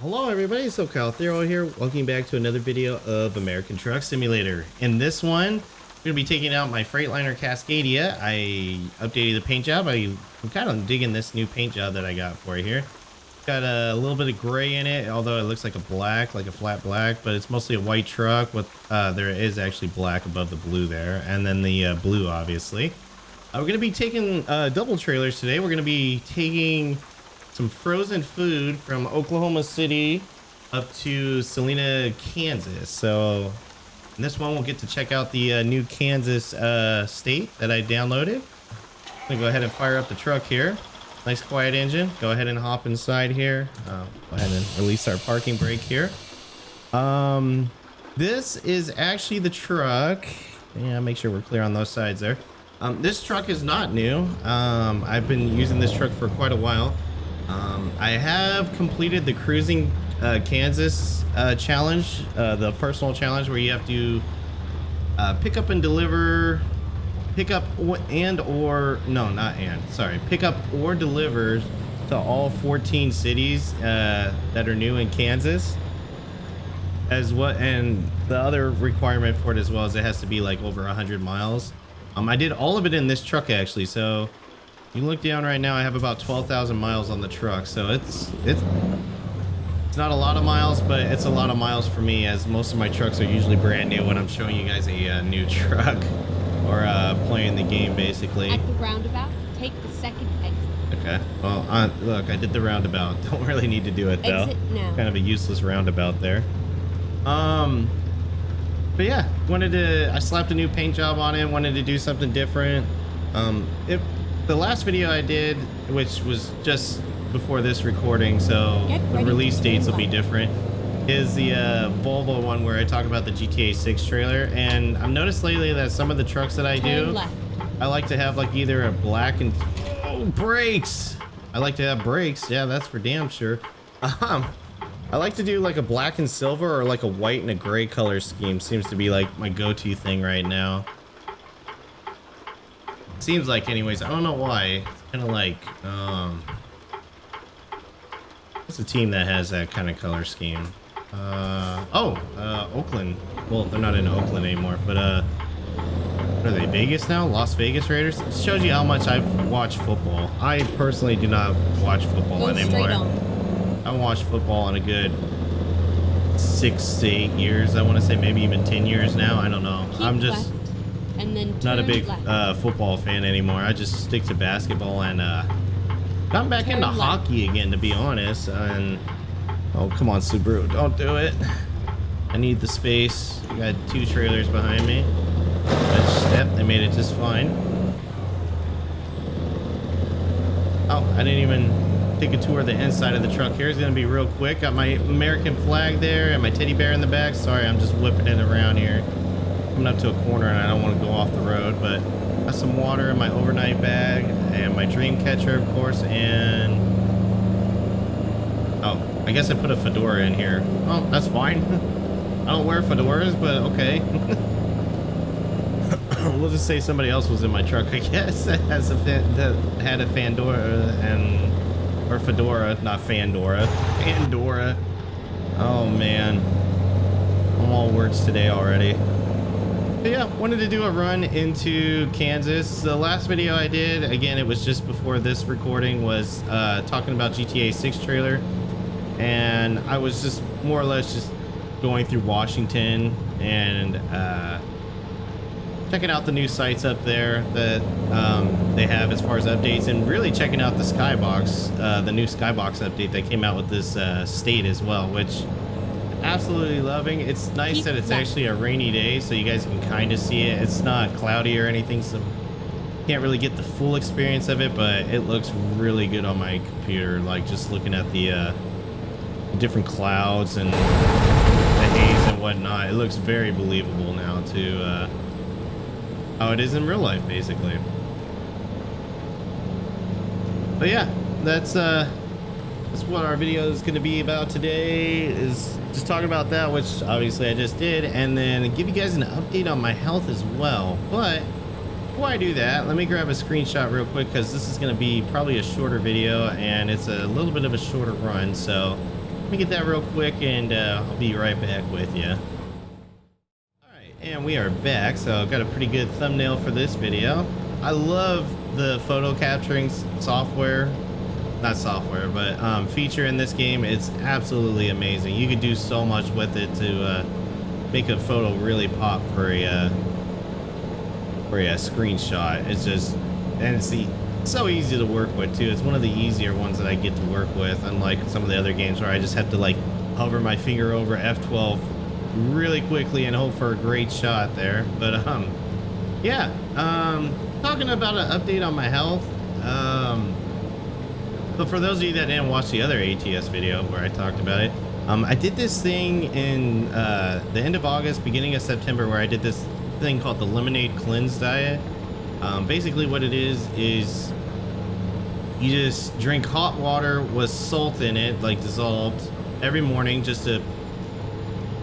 Hello everybody, SoCalthero here. Welcome back to another video of American Truck Simulator. In this one, I'm going to be taking out my Freightliner Cascadia. I updated the paint job. I'm kind of digging this new paint job that I got for you here. Got a little bit of gray in it, although it looks like a black, like a flat black, but it's mostly a white truck with, there is actually black above the blue there, and then the blue, obviously. We're going to be taking double trailers today. We're going to be taking some frozen food from Oklahoma City up to Salina, Kansas. So in this one, we'll get to check out the new Kansas state that I downloaded. I'm going to go ahead and fire up the truck here. Nice quiet engine. Go ahead and hop inside here. Go ahead and release our parking brake here. This is actually the truck. Yeah, make sure we're clear on those sides there. This truck is not new. I've been using this truck for quite a while. I have completed the cruising Kansas challenge, the personal challenge where you have to pick up or deliver to all 14 cities that are new in Kansas. And the other requirement for it as well is it has to be like over 100 miles. I did all of it in this truck actually, so you look down right now, I have about 12,000 miles on the truck, so it's not a lot of miles, but it's a lot of miles for me, as most of my trucks are usually brand new when I'm showing you guys a new truck or playing the game basically. At the roundabout, take the second exit. Okay, well, look, I did the roundabout. Don't really need to do it though. Exit now. Kind of a useless roundabout there. But yeah, I slapped a new paint job on it, wanted to do something different. The last video I did, which was just before this recording, so the release dates will be different, is the Volvo one where I talk about the GTA 6 trailer. And I've noticed lately that some of the trucks that I do, I like to have like either a black and brakes. I like to have brakes. Yeah, that's for damn sure. I like to do like a black and silver or like a white and a gray color scheme. Seems to be like my go-to thing right now. Seems like, anyways. I don't know why. It's kind of like what's a team that has that kind of color scheme? Oakland. Well, they're not in Oakland anymore, but what are they, Vegas now? Las Vegas Raiders. It shows you how much I've watched football. I personally do not watch football anymore. I haven't watched football in a good 6 to 8 years. I want to say maybe even 10 years now. I don't know. I'm just not a big football fan anymore. I just stick to basketball and got back into hockey again, to be honest. And oh, come on, Subaru, don't do it. I need the space. I got 2 trailers behind me. Yep, they made it just fine. Oh, I didn't even take a tour of the inside of the truck here. It's gonna be real quick. Got my American flag there and my teddy bear in the back. Sorry, I'm just whipping it around here. Coming up to a corner and I don't want to go off the road, but got some water in my overnight bag and my dream catcher, of course, and oh, I guess I put a fedora in here. Oh, that's fine. I don't wear fedoras, but okay. We'll just say somebody else was in my truck, I guess, that had a Fandora or fedora, not Fandora, Pandora. Oh man, I'm all words today already. But yeah, wanted to do a run into Kansas. The last video I did, again, it was just before this recording, was talking about GTA 6 trailer, and I was just more or less just going through Washington and checking out the new sites up there that they have as far as updates, and really checking out the Skybox, the new Skybox update that came out with this state as well, which absolutely loving. It's nice that it's actually a rainy day, so you guys can kind of see it. It's not cloudy or anything, so can't really get the full experience of it, but it looks really good on my computer. Like just looking at the different clouds and the haze and whatnot, it looks very believable now to how it is in real life, basically. But yeah, that's what our video is going to be about today, is just talking about that, which obviously I just did, and then give you guys an update on my health as well. But before I do that, let me grab a screenshot real quick, because this is going to be probably a shorter video and it's a little bit of a shorter run. So let me get that real quick, and I'll be right back with you. All right, and we are back. So I've got a pretty good thumbnail for this video. I love the photo capturing software. Not software, but feature in this game. It's absolutely amazing. You could do so much with it to make a photo really pop for a screenshot. It's just, and it's so easy to work with too. It's one of the easier ones that I get to work with, unlike some of the other games where I just have to like hover my finger over F12 really quickly and hope for a great shot there. But yeah, talking about an update on my health. But for those of you that didn't watch the other ATS video where I talked about it, I did this thing in the end of August, beginning of September, where I did this thing called the Lemonade Cleanse Diet. Basically what it is you just drink hot water with salt in it, like dissolved, every morning, just to,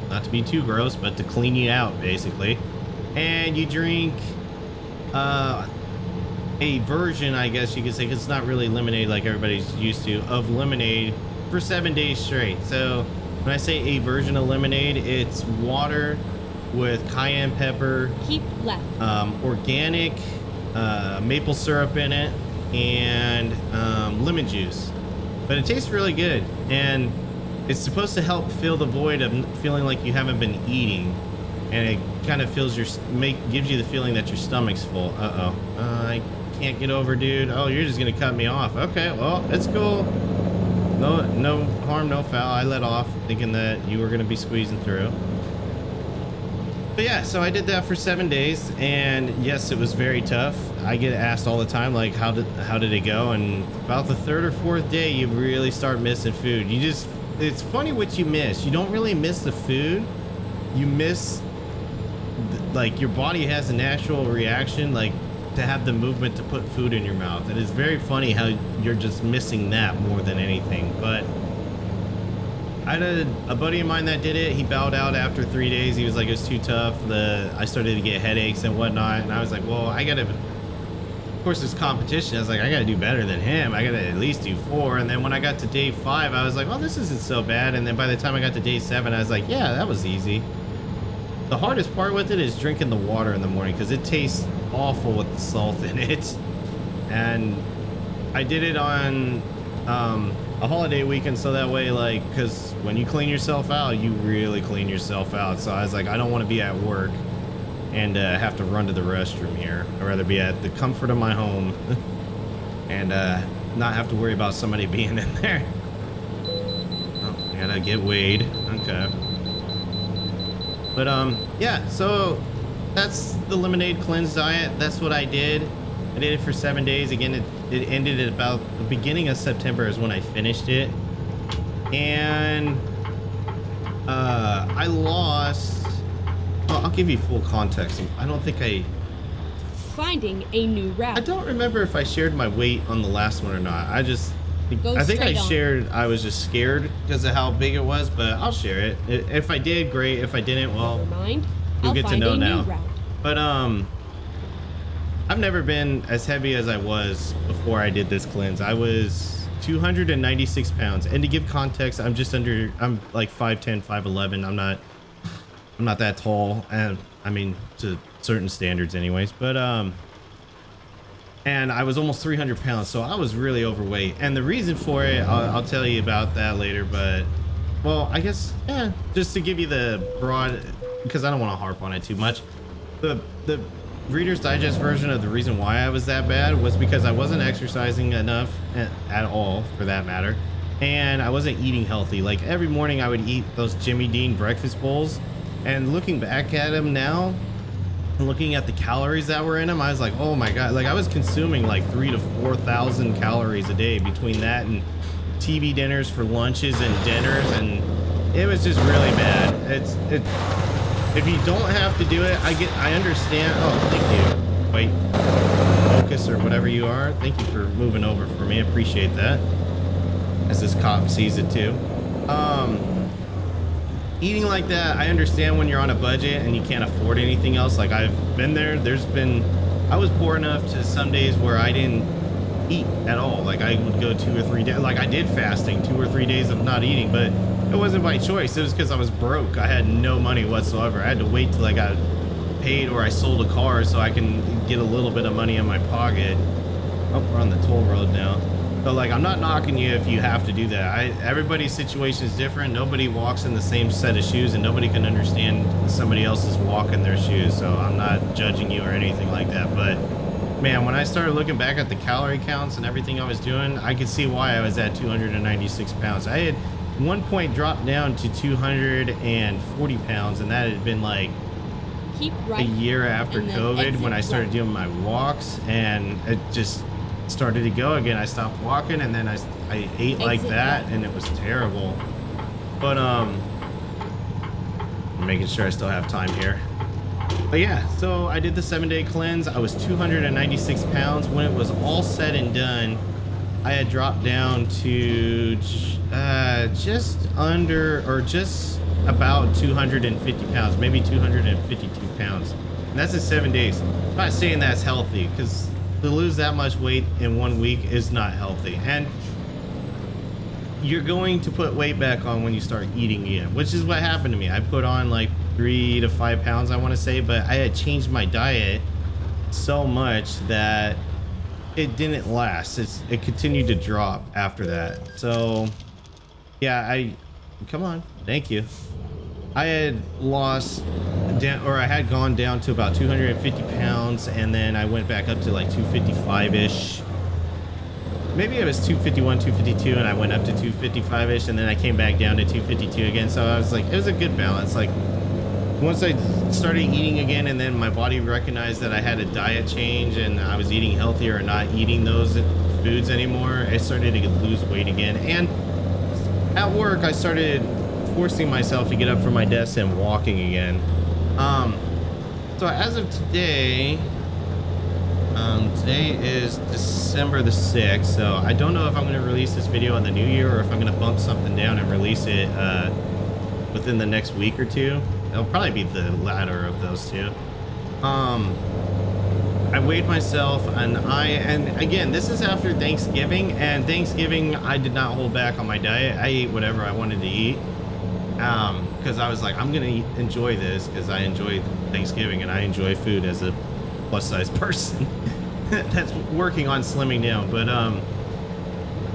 not to be too gross, but to clean you out basically. And you drink a version, I guess you could say, because it's not really lemonade like everybody's used to, of lemonade for 7 days straight. So when I say a version of lemonade, it's water with cayenne pepper, keep left, organic maple syrup in it, and lemon juice. But it tastes really good, and it's supposed to help fill the void of feeling like you haven't been eating, and it kind of fills your gives you the feeling that your stomach's full. I can't get over, dude. Oh, you're just gonna cut me off. Okay, well, it's cool. No harm, no foul. I let off thinking that you were gonna be squeezing through. But yeah, so I did that for 7 days, and yes, it was very tough. I get asked all the time, like, how did it go? And about the 3rd or 4th day, you really start missing food. It's funny what you miss. You don't really miss the food. You miss, like, your body has a natural reaction, like, to have the movement to put food in your mouth. And it's very funny how you're just missing that more than anything. But I had a buddy of mine that did it. He bowed out after 3 days. He was like, it was too tough. I started to get headaches and whatnot. And I was like, well, of course, it's competition. I was like, I gotta do better than him. I gotta at least do 4. And then when I got to day 5, I was like, well, this isn't so bad. And then by the time I got to day 7, I was like, yeah, that was easy. The hardest part with it is drinking the water in the morning, because it tastes awful with the salt in it. And I did it on a holiday weekend, so that way, like, because when you clean yourself out, you really clean yourself out. So I was like, I don't want to be at work and have to run to the restroom here. I'd rather be at the comfort of my home and not have to worry about somebody being in there. Oh, I gotta get weighed. Okay. But yeah, so that's the Lemonade Cleanse Diet. That's what I did. I did it for 7 days. Again, it ended at about the beginning of September is when I finished it. And I lost, well, I'll give you full context. I don't think finding a new route. I don't remember if I shared my weight on the last one or not. I think I shared, I was just scared because of how big it was, but I'll share it. If I did, great. If I didn't, well, never mind. you'll get to know now. Route. But I've never been as heavy as I was before I did this cleanse. I was 296 pounds, and to give context, I'm like 5'10", 5'11". I'm not that tall, and I mean, to certain standards anyways, but and I was almost 300 pounds, so I was really overweight. And the reason for it, I'll tell you about that later. But, well, I guess, yeah, just to give you the broad, because I don't want to harp on it too much. The Reader's Digest version of the reason why I was that bad was because I wasn't exercising enough at all, for that matter, and I wasn't eating healthy. Like, every morning I would eat those Jimmy Dean breakfast bowls, and looking back at them now, looking at the calories that were in them, I was like, oh my god, like I was consuming like 3,000 to 4,000 calories a day between that and TV dinners for lunches and dinners, and it was just really bad. If you don't have to do it, I understand. Oh, thank you. Wait, focus or whatever you are. Thank you for moving over for me. I appreciate that. As this cop sees it too. Eating like that, I understand when you're on a budget and you can't afford anything else. Like, I've been there. I was poor enough to some days where I didn't eat at all. Like, I would go 2 or 3 days. Like, I did fasting, 2 or 3 days of not eating, but it wasn't by choice. It was because I was broke. I had no money whatsoever. I had to wait till I got paid or I sold a car so I can get a little bit of money in my pocket. Oh, we're on the toll road now. So like, I'm not knocking you if you have to do that. Everybody's situation is different. Nobody walks in the same set of shoes, and nobody can understand somebody else's walk in their shoes. So I'm not judging you or anything like that. But man, when I started looking back at the calorie counts and everything I was doing, I could see why I was at 296 pounds. I had one point dropped down to 240 pounds, and that had been like a year after COVID when I started doing my walks, and it just started to go again. I stopped walking, and then I ate like that, and it was terrible. But I'm making sure I still have time here. But yeah, so I did the 7-day cleanse. I was 296 pounds. When it was all said and done, I had dropped down to just under, or just about 250 pounds, maybe 252 pounds. And that's in 7 days. I'm not saying that's healthy, because to lose that much weight in 1 week is not healthy. And you're going to put weight back on when you start eating again, which is what happened to me. I put on like 3 to 5 pounds, I want to say, but I had changed my diet so much that it didn't last. It continued to drop after that. So yeah, come on, thank you. I had lost down, or I had gone down to about 250 pounds, and then I went back up to like 255-ish. Maybe it was 251, 252, and I went up to 255-ish, and then I came back down to 252 again. So I was like, it was a good balance. Like, once I started eating again, and then my body recognized that I had a diet change and I was eating healthier and not eating those foods anymore, I started to lose weight again. And at work, I started forcing myself to get up from my desk and walking again. So as of today, today is December the 6th, so I don't know if I'm going to release this video in the new year or if I'm going to bump something down and release it within the next week or two. It'll probably be the latter of those two. I weighed myself, and again, this is after Thanksgiving, and Thanksgiving I did not hold back on my diet. I ate whatever I wanted to eat, because I was like, I'm gonna enjoy this because I enjoy Thanksgiving and I enjoy food as a plus size person that's working on slimming down. But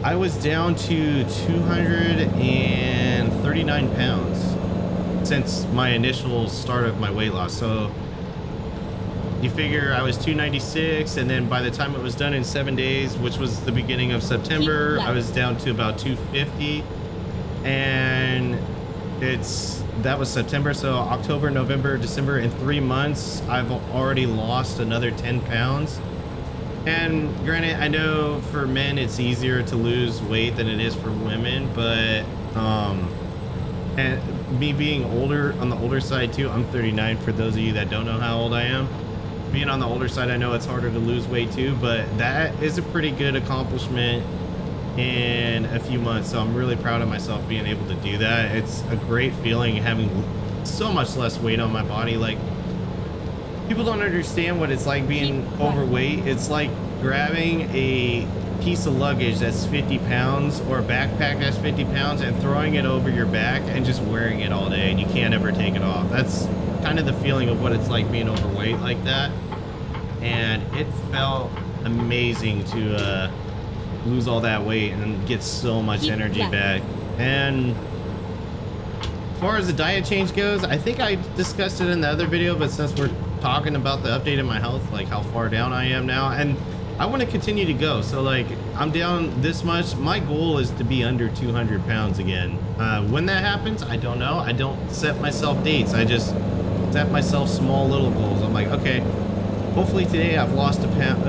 I was down to 239 pounds since my initial start of my weight loss. So you figure I was 296, and then by the time it was done in 7 days, which was the beginning of September, I was down to about 250. And that was September. So October, November, December, in 3 months, I've already lost another 10 pounds. And granted, I know for men it's easier to lose weight than it is for women, but and me being older, on the older side too, I'm 39 for those of you that don't know how old I am. Being on the older side, I know it's harder to lose weight too, but that is a pretty good accomplishment in a few months. So I'm really proud of myself being able to do that. It's a great feeling having so much less weight on my body. Like, people don't understand what it's like being overweight. It's like grabbing a piece of luggage that's 50 pounds or a backpack that's 50 pounds and throwing it over your back and just wearing it all day, and you can't ever take it off. That's kind of the feeling of what it's like being overweight like that. And it felt amazing to lose all that weight and get so much energy back. And as far as the diet change goes, I think I discussed it in the other video, but since we're talking about the update in my health, like how far down I am now, and I want to continue to go. So like, I'm down this much. My goal is to be under 200 pounds again. When that happens, I don't know. I don't set myself dates. I just set myself small little goals. I'm like, okay, hopefully today I've lost a pound,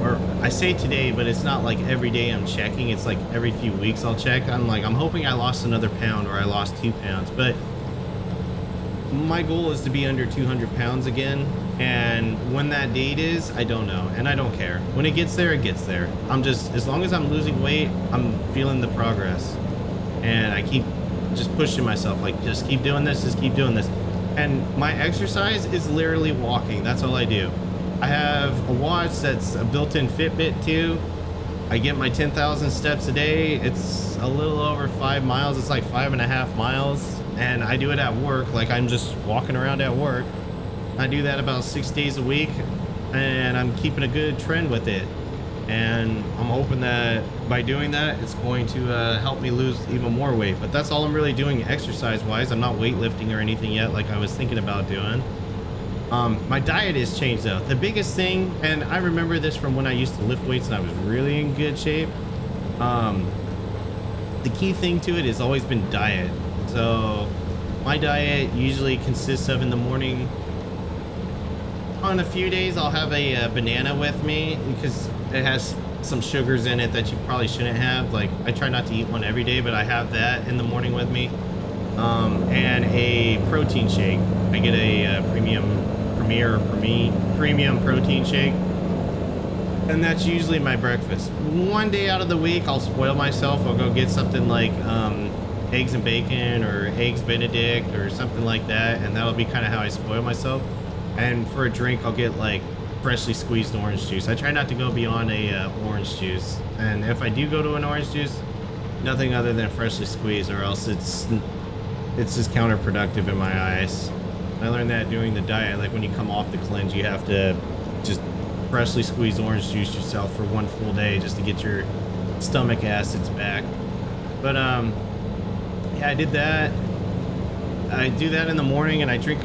or I say today, but it's not like every day I'm checking. It's like every few weeks I'll check. I'm like, I'm hoping I lost another pound or I lost 2 pounds, but my goal is to be under 200 pounds again. And when that date is, I don't know, and I don't care. When it gets there, it gets there. I'm just, as long as I'm losing weight, I'm feeling the progress, and I keep just pushing myself, like, just keep doing this, just keep doing this. And my exercise is literally walking. That's all I do. I have a watch that's a built-in Fitbit too, I get my 10,000 steps a day. It's a little over 5 miles. It's like 5.5 miles. And I do it at work. Like I'm just walking around at work. I do that about 6 days a week. And I'm keeping a good trend with it. And I'm hoping that by doing that, it's going to help me lose even more weight. But that's all I'm really doing exercise wise. I'm not weightlifting or anything yet like I was thinking about doing. My diet has changed though. The biggest thing, and I remember this from when I used to lift weights and I was really in good shape. The key thing to it has always been diet. So my diet usually consists of, in the morning, on a few days I'll have a banana with me because it has some sugars in it that you probably shouldn't have. Like I try not to eat one every day, but I have that in the morning with me. And a protein shake. I get a premium protein shake, and that's usually my breakfast. One day out of the week I'll spoil myself. I'll go get something like eggs and bacon or eggs benedict or something like that, and that'll be kind of how I spoil myself. And for a drink I'll get like freshly squeezed orange juice. I try not to go beyond a orange juice, and if I do go to an orange juice, nothing other than freshly squeezed, or else it's just counterproductive in my eyes. I learned that doing the diet. Like when you come off the cleanse, you have to just freshly squeeze orange juice yourself for one full day just to get your stomach acids back. But yeah, I did that. I do that in the morning, and I drink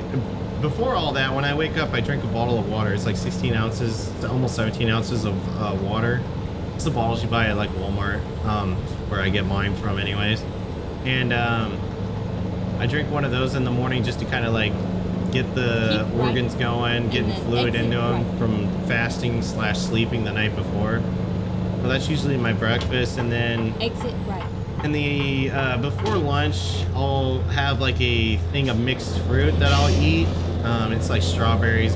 before all that. When I wake up, I drink a bottle of water. It's like 16 ounces, almost 17 ounces of water. It's the bottles you buy at like Walmart, where I get mine from anyways. And I drink one of those in the morning just to kind of like get the organs going, getting fluid into them from fasting / sleeping the night before. So that's usually my breakfast. And then Exit right. in the before lunch, I'll have like a thing of mixed fruit that I'll eat. It's like strawberries,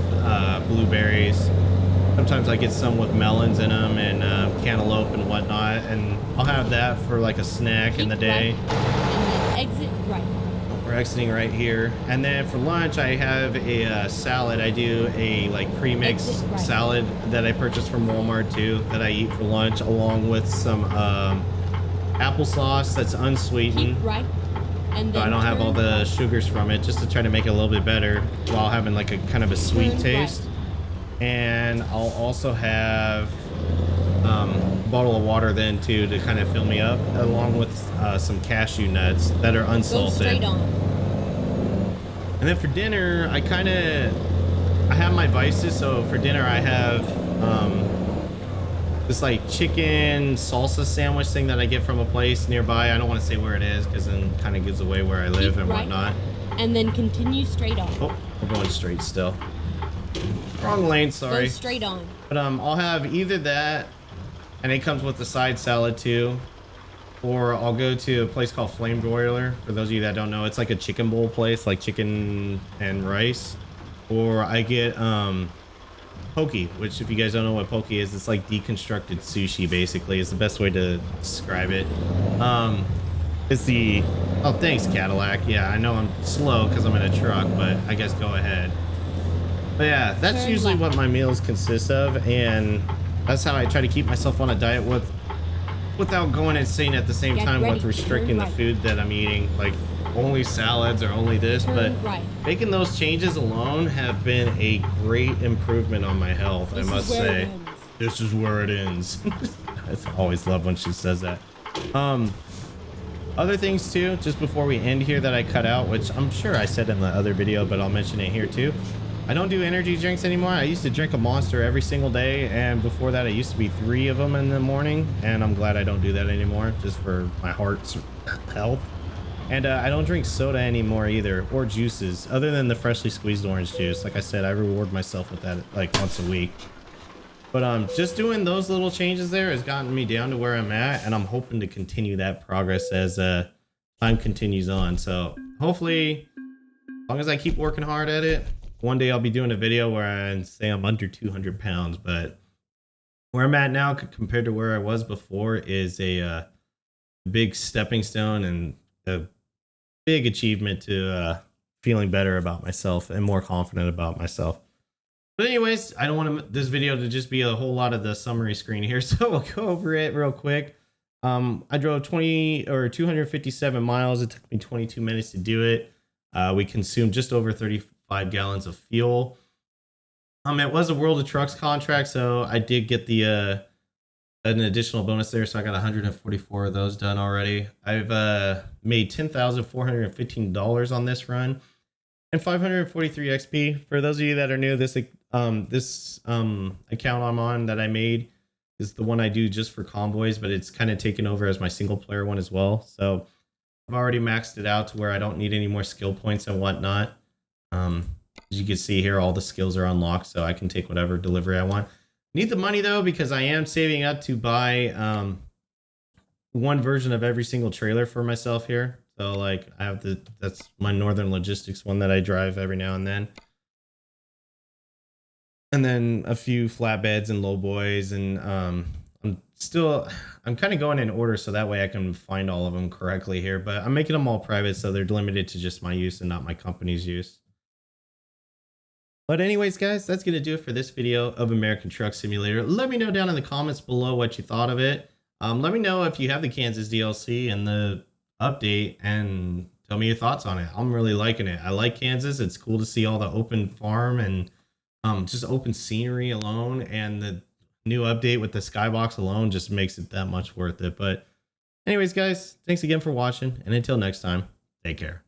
blueberries. Sometimes I get some with melons in them and cantaloupe and whatnot, and I'll have that for like a snack in the day. And then exit right. We're exiting right here. And then for lunch I have a salad. I do a like pre-mixed salad that I purchased from Walmart too, that I eat for lunch, along with some applesauce that's unsweetened. Keep right. And then I don't have all the sugars from it, just to try to make it a little bit better while having like a kind of a sweet taste. And I'll also have a bottle of water then too, to kind of fill me up, along with some cashew nuts that are unsalted. Go straight on. And then for dinner, I have my vices. So for dinner I have this like chicken salsa sandwich thing that I get from a place nearby. I don't want to say where it is because then it kind of gives away where I live and whatnot. And then continue straight on. Oh, we're going straight still. Wrong lane, sorry. Go straight on. But I'll have either that, and it comes with a side salad too, or I'll go to a place called Flame Broiler. For those of you that don't know, it's like a chicken bowl place, like chicken and rice. Or I get poke, which if you guys don't know what poke is, it's like deconstructed sushi basically, is the best way to describe it. It's the, oh thanks Cadillac. Yeah, I know I'm slow because I'm in a truck, but I guess go ahead. But yeah, that's usually what my meals consist of, and that's how I try to keep myself on a diet without going insane at the same time with restricting the food that I'm eating, like only salads or only this. But making those changes alone have been a great improvement on my health, I must say. This is where it ends. I always love when she says that. Other things too, just before we end here, that I cut out, which I'm sure I said in the other video, but I'll mention it here too. I don't do energy drinks anymore. I used to drink a Monster every single day, and before that it used to be 3 of them in the morning, and I'm glad I don't do that anymore, just for my heart's health. And I don't drink soda anymore either, or juices, other than the freshly squeezed orange juice. Like I said, I reward myself with that like once a week. But just doing those little changes there has gotten me down to where I'm at, and I'm hoping to continue that progress as time continues on. So hopefully, as long as I keep working hard at it, one day I'll be doing a video where I say I'm under 200 pounds. But where I'm at now compared to where I was before is a big stepping stone and a big achievement to feeling better about myself and more confident about myself. But anyways, I don't want this video to just be a whole lot of the summary screen here, so we'll go over it real quick. I drove 257 miles. It took me 22 minutes to do it. We consumed just over 35 gallons of fuel. It was a World of Trucks contract, so I did get the an additional bonus there, so I got 144 of those done already. I've made $10,415 on this run and 543 XP. For those of you that are new, this account I'm on that I made is the one I do just for convoys, but it's kind of taken over as my single player one as well. So I've already maxed it out to where I don't need any more skill points and whatnot. As you can see here, all the skills are unlocked, so I can take whatever delivery I want. Need the money though, because I am saving up to buy one version of every single trailer for myself here. So like I have that's my Northern Logistics one that I drive every now and then. And then a few flatbeds and lowboys, and I'm kind of going in order so that way I can find all of them correctly here, but I'm making them all private so they're limited to just my use and not my company's use. But anyways, guys, that's going to do it for this video of American Truck Simulator. Let me know down in the comments below what you thought of it. Let me know if you have the Kansas DLC and the update, and tell me your thoughts on it. I'm really liking it. I like Kansas. It's cool to see all the open farm and just open scenery alone, and the new update with the skybox alone just makes it that much worth it. But anyways, guys, thanks again for watching, and until next time, take care.